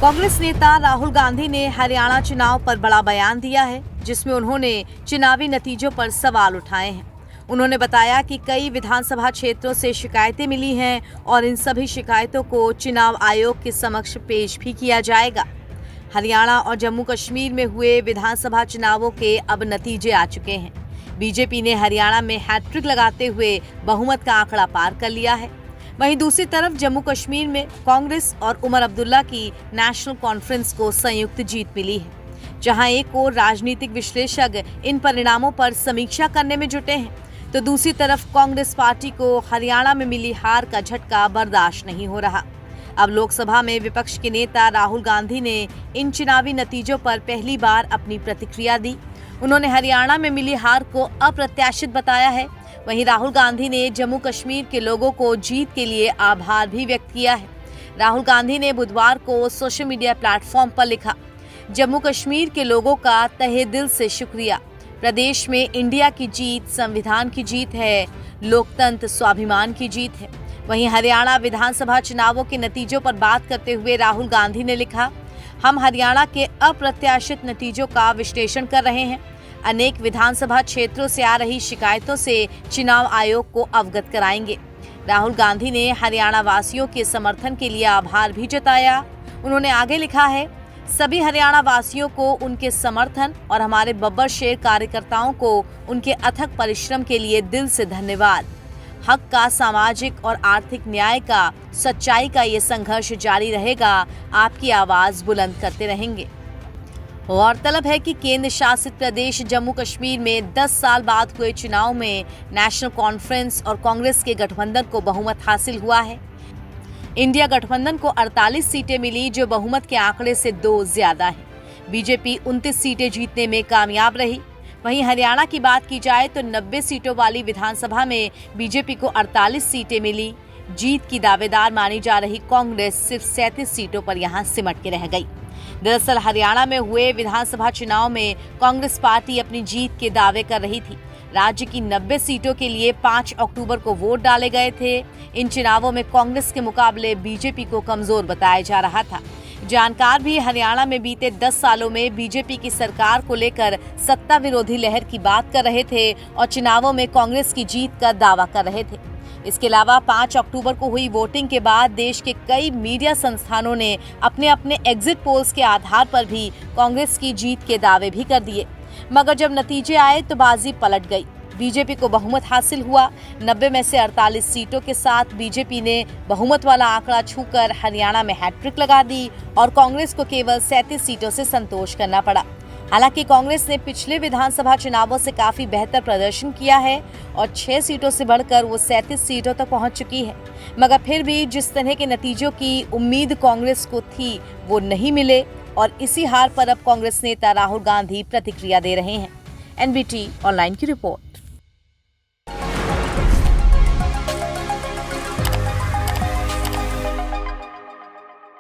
कांग्रेस नेता राहुल गांधी ने हरियाणा चुनाव पर बड़ा बयान दिया है, जिसमें उन्होंने चुनावी नतीजों पर सवाल उठाए हैं। उन्होंने बताया कि कई विधानसभा क्षेत्रों से शिकायतें मिली हैं और इन सभी शिकायतों को चुनाव आयोग के समक्ष पेश भी किया जाएगा। हरियाणा और जम्मू कश्मीर में हुए विधानसभा चुनावों के अब नतीजे आ चुके हैं। बीजेपी ने हरियाणा में हैट्रिक लगाते हुए बहुमत का आंकड़ा पार कर लिया है। वहीं दूसरी तरफ जम्मू कश्मीर में कांग्रेस और उमर अब्दुल्ला की नेशनल कॉन्फ्रेंस को संयुक्त जीत मिली है, जहां एक ओर राजनीतिक विश्लेषक इन परिणामों पर समीक्षा करने में जुटे हैं, तो दूसरी तरफ कांग्रेस पार्टी को हरियाणा में मिली हार का झटका बर्दाश्त नहीं हो रहा। अब लोकसभा में विपक्ष के नेता राहुल गांधी ने इन चुनावी नतीजों पर पहली बार अपनी प्रतिक्रिया दी। उन्होंने हरियाणा में मिली हार को अप्रत्याशित बताया है। वहीं राहुल गांधी ने जम्मू कश्मीर के लोगों को जीत के लिए आभार भी व्यक्त किया है। राहुल गांधी ने बुधवार को सोशल मीडिया प्लेटफॉर्म पर लिखा, जम्मू कश्मीर के लोगों का तहे दिल से शुक्रिया। प्रदेश में इंडिया की जीत संविधान की जीत है, लोकतंत्र स्वाभिमान की जीत है। वहीं हरियाणा विधानसभा चुनावों के नतीजों पर बात करते हुए राहुल गांधी ने लिखा, हम हरियाणा के अप्रत्याशित नतीजों का विश्लेषण कर रहे हैं। अनेक विधानसभा क्षेत्रों से आ रही शिकायतों से चुनाव आयोग को अवगत कराएंगे। राहुल गांधी ने हरियाणा वासियों के समर्थन के लिए आभार भी जताया। उन्होंने आगे लिखा है, सभी हरियाणा वासियों को उनके समर्थन और हमारे बब्बर शेर कार्यकर्ताओं को उनके अथक परिश्रम के लिए दिल से धन्यवाद। हक का, सामाजिक और आर्थिक न्याय का, सच्चाई का ये संघर्ष जारी रहेगा। आपकी आवाज बुलंद करते रहेंगे। गौरतलब है कि केंद्र शासित प्रदेश जम्मू कश्मीर में 10 साल बाद हुए चुनाव में नेशनल कॉन्फ्रेंस और कांग्रेस के गठबंधन को बहुमत हासिल हुआ है। इंडिया गठबंधन को 48 सीटें मिली, जो बहुमत के आंकड़े से 2 ज्यादा है। बीजेपी 29 सीटें जीतने में कामयाब रही। वहीं हरियाणा की बात की जाए तो 90 सीटों वाली विधानसभा में बीजेपी को 48 सीटें मिली। जीत की दावेदार मानी जा रही कांग्रेस सिर्फ 37 सीटों पर यहां सिमट के रह गई। दरअसल हरियाणा में हुए विधानसभा चुनाव में कांग्रेस पार्टी अपनी जीत के दावे कर रही थी। राज्य की 90 सीटों के लिए 5 अक्टूबर को वोट डाले गए थे। इन चुनावों में कांग्रेस के मुकाबले बीजेपी को कमजोर बताया जा रहा था। जानकार भी हरियाणा में बीते 10 सालों में बीजेपी की सरकार को लेकर सत्ता विरोधी लहर की बात कर रहे थे और चुनावों में कांग्रेस की जीत का दावा कर रहे थे। इसके अलावा 5 अक्टूबर को हुई वोटिंग के बाद देश के कई मीडिया संस्थानों ने अपने अपने एग्जिट पोल्स के आधार पर भी कांग्रेस की जीत के दावे भी कर दिए, मगर जब नतीजे आए तो बाजी पलट गई। बीजेपी को बहुमत हासिल हुआ। 90 में से 48 सीटों के साथ बीजेपी ने बहुमत वाला आंकड़ा छूकर हरियाणा में हैट्रिक लगा दी और कांग्रेस को केवल 37 सीटों से संतोष करना पड़ा। हालांकि कांग्रेस ने पिछले विधानसभा चुनावों से काफी बेहतर प्रदर्शन किया है और 6 सीटों से बढ़कर वो 37 सीटों तक पहुंच चुकी है, मगर फिर भी जिस तरह के नतीजों की उम्मीद कांग्रेस को थी वो नहीं मिले और इसी हार पर अब कांग्रेस नेता राहुल गांधी प्रतिक्रिया दे रहे हैं। एनबीटी ऑनलाइन की रिपोर्ट।